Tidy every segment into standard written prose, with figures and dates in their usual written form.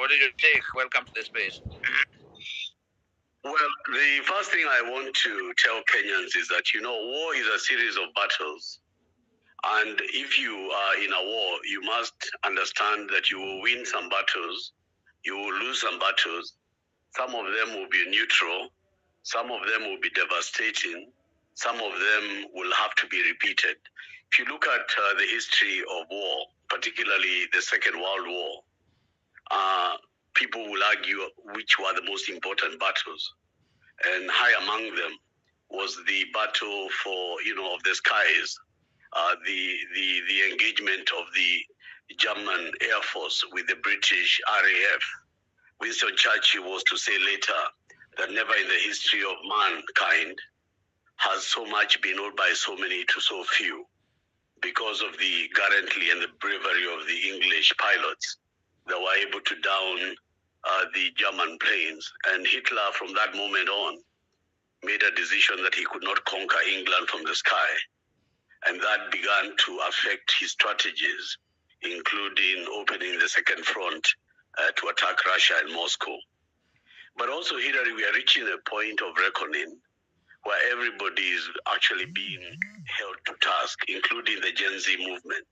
What is your take? Welcome to the space. Well, the first thing I want to tell Kenyans is that, war is a series of battles. And if you are in a war, you must understand that you will win some battles, you will lose some battles. Some of them will be neutral, some of them will be devastating, some of them will have to be repeated. If you look at the history of war, particularly the Second World War, people will argue which were the most important battles. And high among them was the battle for, of the skies, the engagement of the German Air Force with the British RAF. Winston Churchill was to say later that never in the history of mankind has so much been owed by so many to so few, because of the gallantry and the bravery of the English pilots that were able to down the German planes. And Hitler, from that moment on, made a decision that he could not conquer England from the sky. And that began to affect his strategies, including opening the second front to attack Russia and Moscow. But also, Hillary, we are reaching a point of reckoning where everybody is actually being held to task, including the Gen Z movement.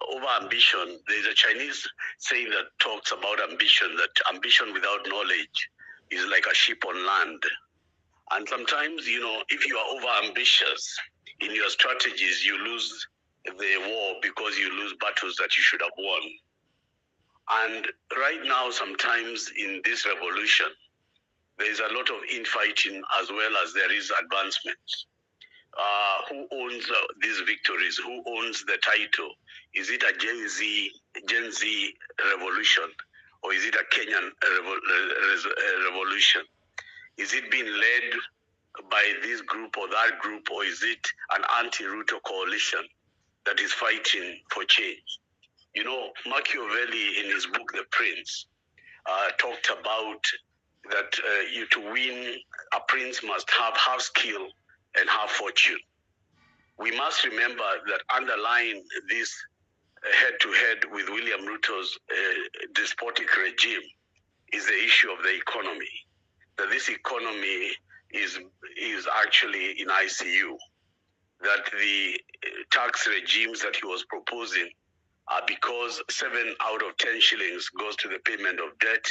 Over ambition, there's a Chinese saying that talks about ambition, that ambition without knowledge is like a ship on land. And sometimes, if you are over ambitious in your strategies, you lose the war because you lose battles that you should have won. And right now, sometimes in this revolution, there is a lot of infighting as well as there is advancements. Who owns these victories? Who owns the title? Is it a Gen Z revolution, or is it a Kenyan revolution? Is it being led by this group or that group, or is it an anti-Ruto coalition that is fighting for change? Machiavelli, in his book The Prince, talked about that to win, a prince must have skill and have fortune. We must remember that underlying this head-to-head with William Ruto's despotic regime is the issue of the economy. That this economy is actually in ICU. That the tax regimes that he was proposing are because 7 out of 10 shillings goes to the payment of debt,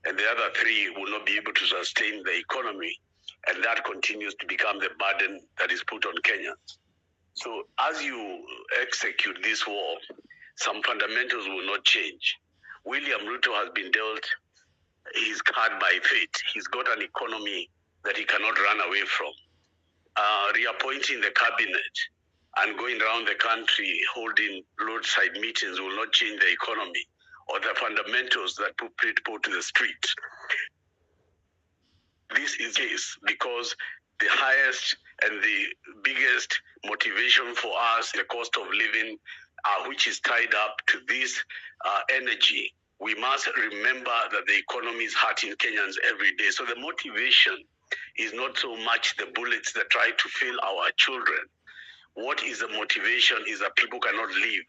and the other 3 will not be able to sustain the economy. And that continues to become the burden that is put on Kenyans. So as you execute this war, some fundamentals will not change. William Ruto has been dealt his card by fate. He's got an economy that he cannot run away from. Reappointing the cabinet and going around the country holding roadside meetings will not change the economy or the fundamentals that put people to the street. This is the case because the highest and the biggest motivation for us, the cost of living, which is tied up to this energy. We must remember that the economy is hurting Kenyans every day. So the motivation is not so much the bullets that try to fill our children. What is the motivation is that people cannot live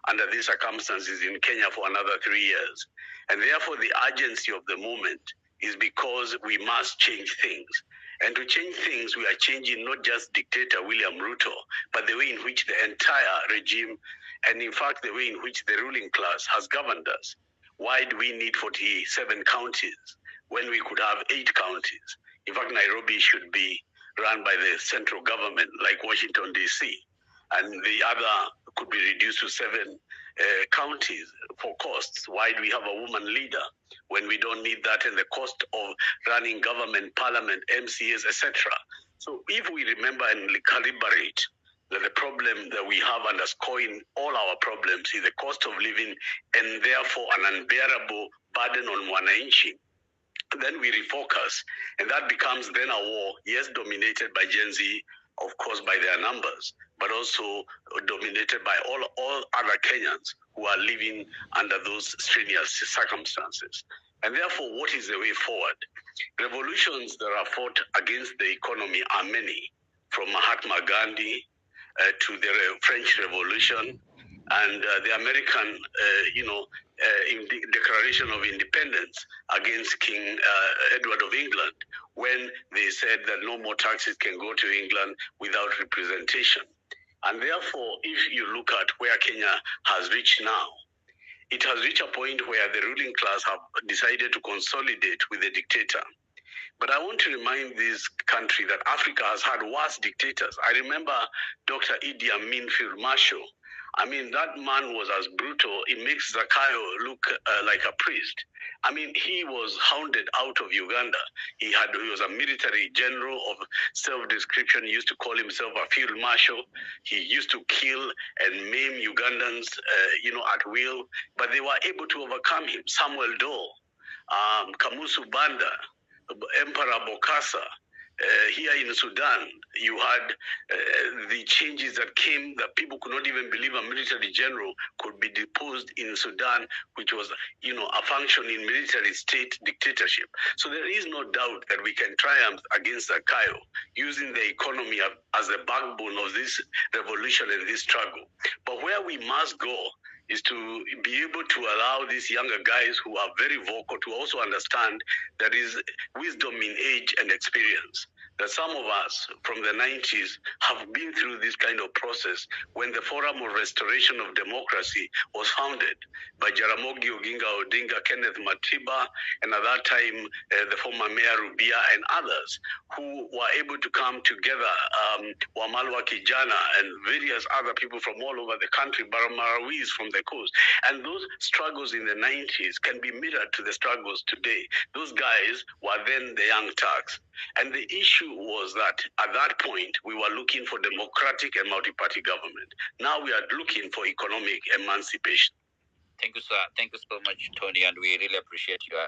under these circumstances in Kenya for another 3 years. And therefore the urgency of the moment is because we must change things. And to change things, we are changing not just dictator William Ruto, but the way in which the entire regime, and in fact, the way in which the ruling class has governed us. Why do we need 47 counties when we could have 8 counties? In fact, Nairobi should be run by the central government like Washington, D.C., and the other could be reduced to 7 counties for costs. Why do we have a woman leader when we don't need that, and the cost of running government, parliament, MCAs, etc.? So if we remember and calibrate that the problem that we have underscoring all our problems is the cost of living and therefore an unbearable burden on wananchi, then we refocus, and that becomes then a war, yes, dominated by Gen Z, of course, by their numbers, but also dominated by all other Kenyans who are living under those strenuous circumstances. And therefore, what is the way forward? Revolutions that are fought against the economy are many, from Mahatma Gandhi to the French Revolution, and the American, Declaration of Independence against King Edward of England, when they said that no more taxes can go to England without representation. And therefore, if you look at where Kenya has reached now, it has reached a point where the ruling class have decided to consolidate with the dictator. But I want to remind this country that Africa has had worse dictators. I remember Dr. Idi Amin Field Marshal. I mean, that man was as brutal. It makes Zakayo look like a priest. I mean, he was hounded out of Uganda. He was a military general of self-description. He used to call himself a field marshal. He used to kill and maim Ugandans, at will. But they were able to overcome him. Samuel Doe, Kamusu Banda, Emperor Bokassa. Here in Sudan, you had the changes that came that people could not even believe a military general could be deposed in Sudan, which was, a functioning military state dictatorship. So there is no doubt that we can triumph against Zakayo using the economy as the backbone of this revolution and this struggle. But where we must go is to be able to allow these younger guys who are very vocal to also understand that is wisdom in age and experience. That some of us from the 90s have been through this kind of process when the Forum of Restoration of Democracy was founded by Jaramogi Oginga Odinga, Kenneth Matiba, and at that time, the former Mayor Rubia and others who were able to come together, Wamalwa Kijana and various other people from all over the country, Baramarawis from the coast. And those struggles in the 90s can be mirrored to the struggles today. Those guys were then the young Turks. And the issue was that at that point, we were looking for democratic and multi-party government. Now we are looking for economic emancipation. Thank you, sir. Thank you so much, Tony, and we really appreciate your